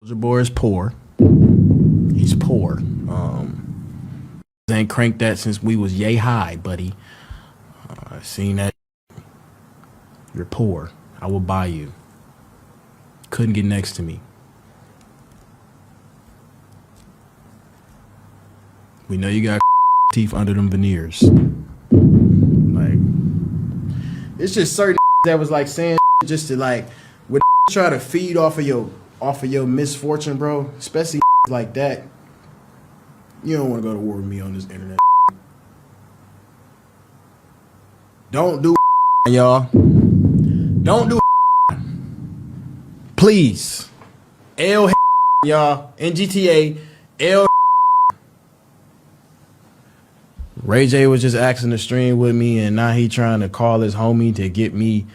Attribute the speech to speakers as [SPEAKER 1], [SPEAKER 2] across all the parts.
[SPEAKER 1] Soulja Boy is poor. He's poor. Ain't cranked that since we was yay high, buddy. I've seen that. You're poor. I will buy you. Couldn't get next to me. We know you got teeth under them veneers. Like, it's just certain that was like saying just to like would try to feed off of your misfortune, bro. Especially like that. You don't want to go to war with me on this internet. Don't do y'all. Don't do please. L y'all in GTA. L Ray J was just asking to stream with me, and now he trying to call his homie to get me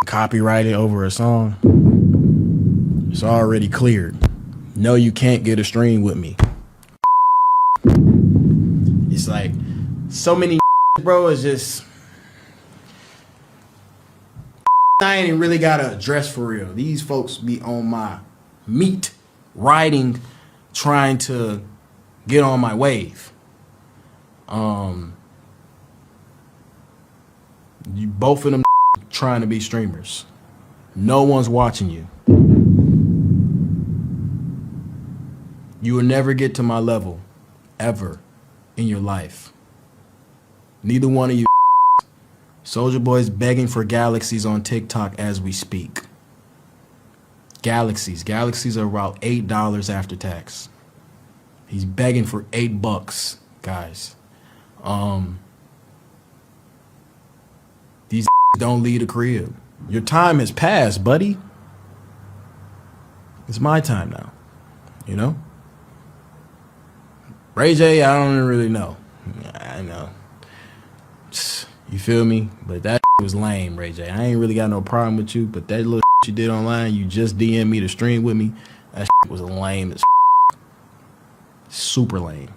[SPEAKER 1] copyrighted over a song. It's already cleared. No, you can't get a stream with me. It's like so many bro. It's just I ain't even really gotta address for real. These folks be on my meat, riding, trying to get on my wave. You both of them trying to be streamers. No one's watching you. You will never get to my level, ever, in your life. Neither one of you. Soulja Boy's begging for Galaxies on TikTok as we speak. Galaxies. Galaxies are about $8 after tax. He's begging for $8, guys. These don't leave the crib. Your time has passed, buddy. It's my time now. You know? Ray J, I don't really know. I know. You feel me? But that was lame, Ray J. I ain't really got no problem with you, but that little you did online, you just DM me to stream with me, that was lame as super lame.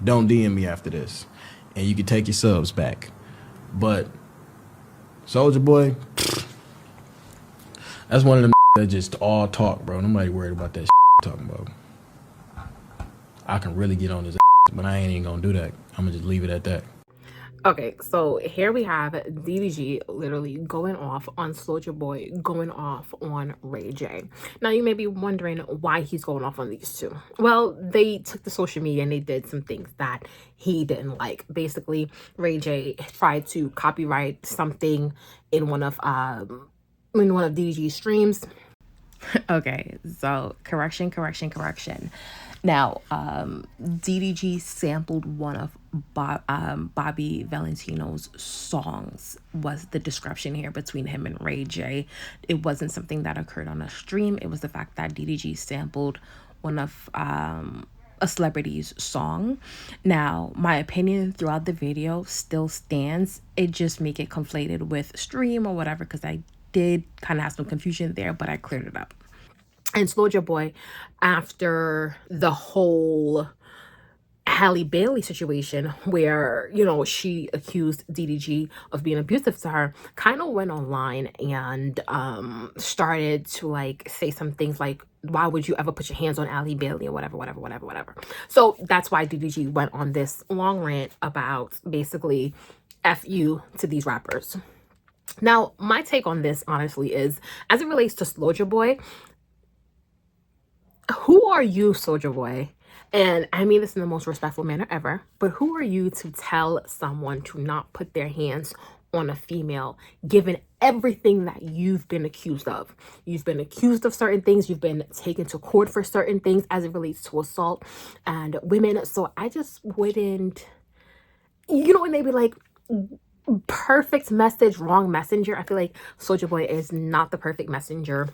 [SPEAKER 1] Don't DM me after this. And you can take your subs back. But Soulja Boy, that's one of them that just all talk, bro. Nobody worried about that talking about. I can really get on his but I ain't even gonna do that. I'm gonna just leave it at that.
[SPEAKER 2] Okay, so here we have DDG literally going off on Soulja Boy, going off on Ray J. Now, you may be wondering why he's going off on these two. Well, they took to social media and they did some things that he didn't like. Basically, Ray J tried to copyright something in one of DDG's streams. Okay, so correction. Now, DDG sampled one of Bobby Valentino's songs, was the description here between him and Ray J. It wasn't something that occurred on a stream. It was the fact that DDG sampled one of a celebrity's song. Now, my opinion throughout the video still stands. It just make it conflated with stream or whatever, because I did kind of have some confusion there, but I cleared it up. And Soulja Boy, after the whole Halle Bailey situation where, you know, she accused DDG of being abusive to her, kind of went online and started to like say some things like, why would you ever put your hands on Halle Bailey or whatever. So that's why DDG went on this long rant about basically F you to these rappers. Now, my take on this, honestly, is as it relates to Soulja Boy, who are you, Soulja Boy? And I mean this in the most respectful manner ever, but who are you to tell someone to not put their hands on a female, given everything that you've been accused of? You've been accused of certain things. You've been taken to court for certain things as it relates to assault and women. So I just wouldn't, you know, when they be like, perfect message, wrong messenger. I feel like Soulja Boy is not the perfect messenger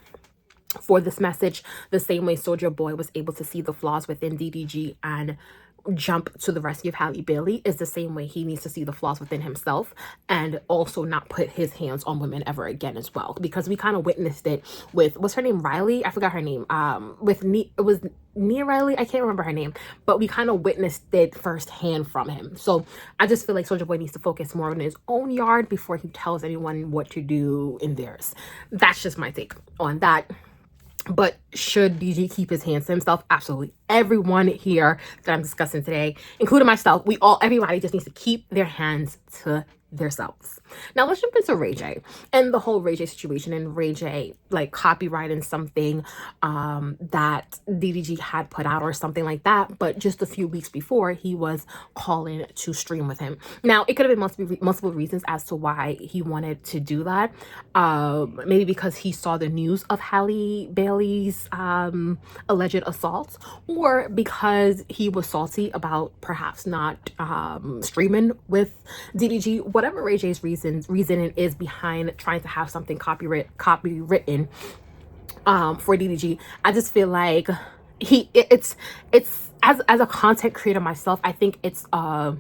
[SPEAKER 2] for this message. The same way Soulja Boy was able to see the flaws within DDG and jump to the rescue of Halle Bailey is the same way he needs to see the flaws within himself and also not put his hands on women ever again as well, because we kind of witnessed it with, what's her name, Riley? I forgot her name. It was Nia Riley. I can't remember her name, but we kind of witnessed it firsthand from him. So I just feel like Soulja Boy needs to focus more on his own yard before he tells anyone what to do in theirs. That's just my take on that. But should DG keep his hands to himself? Absolutely. Everyone here that I'm discussing today, including myself, everybody just needs to keep their hands to themselves. Now let's jump into Ray J and the whole Ray J situation, and Ray J like copyrighting something that DDG had put out or something like that. But just a few weeks before, he was calling to stream with him. Now it could have been multiple reasons as to why he wanted to do that. Maybe because he saw the news of Halle Bailey's alleged assault, or because he was salty about perhaps not streaming with DDG. Whatever Ray J's reasoning is behind trying to have something copywritten for DDG, I just feel like it's as a content creator myself, I think it's a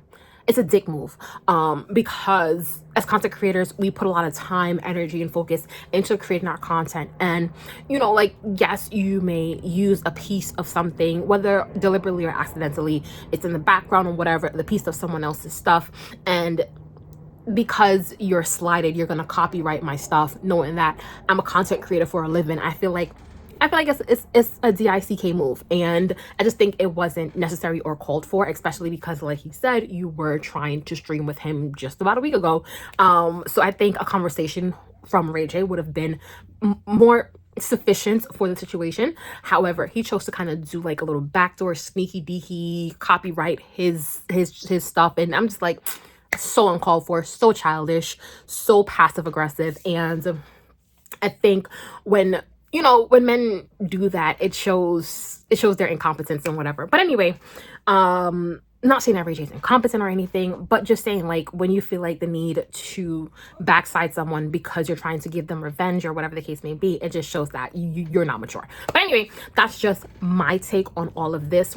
[SPEAKER 2] dick move, because as content creators, we put a lot of time, energy, and focus into creating our content. And, you know, like, yes, you may use a piece of something, whether deliberately or accidentally, it's in the background or whatever, the piece of someone else's stuff. And because you're slighted, you're gonna copyright my stuff, knowing that I'm a content creator for a living. I feel like it's a DICK move, and I just think it wasn't necessary or called for, especially because, like he said, you were trying to stream with him just about a week ago. So I think a conversation from Ray J would have been more sufficient for the situation. However, he chose to kind of do like a little backdoor sneaky deaky copyright his stuff, and I'm just like, so uncalled for, so childish, so passive aggressive. And I think when men do that, it shows their incompetence and whatever. But anyway, not saying that Ray J's incompetent or anything, but just saying, like, when you feel like the need to backside someone because you're trying to give them revenge or whatever the case may be, it just shows that you're not mature. But anyway, that's just my take on all of this.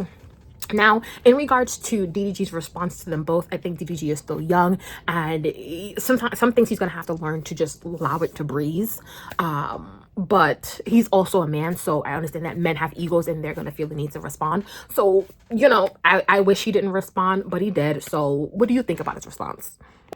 [SPEAKER 2] Now, in regards to DDG's response to them both, I think DDG is still young, and sometimes some things he's gonna have to learn to just allow it to breathe. But he's also a man, so I understand that men have egos and they're gonna feel the need to respond. So, you know, I wish he didn't respond, but he did. So what do you think about his response?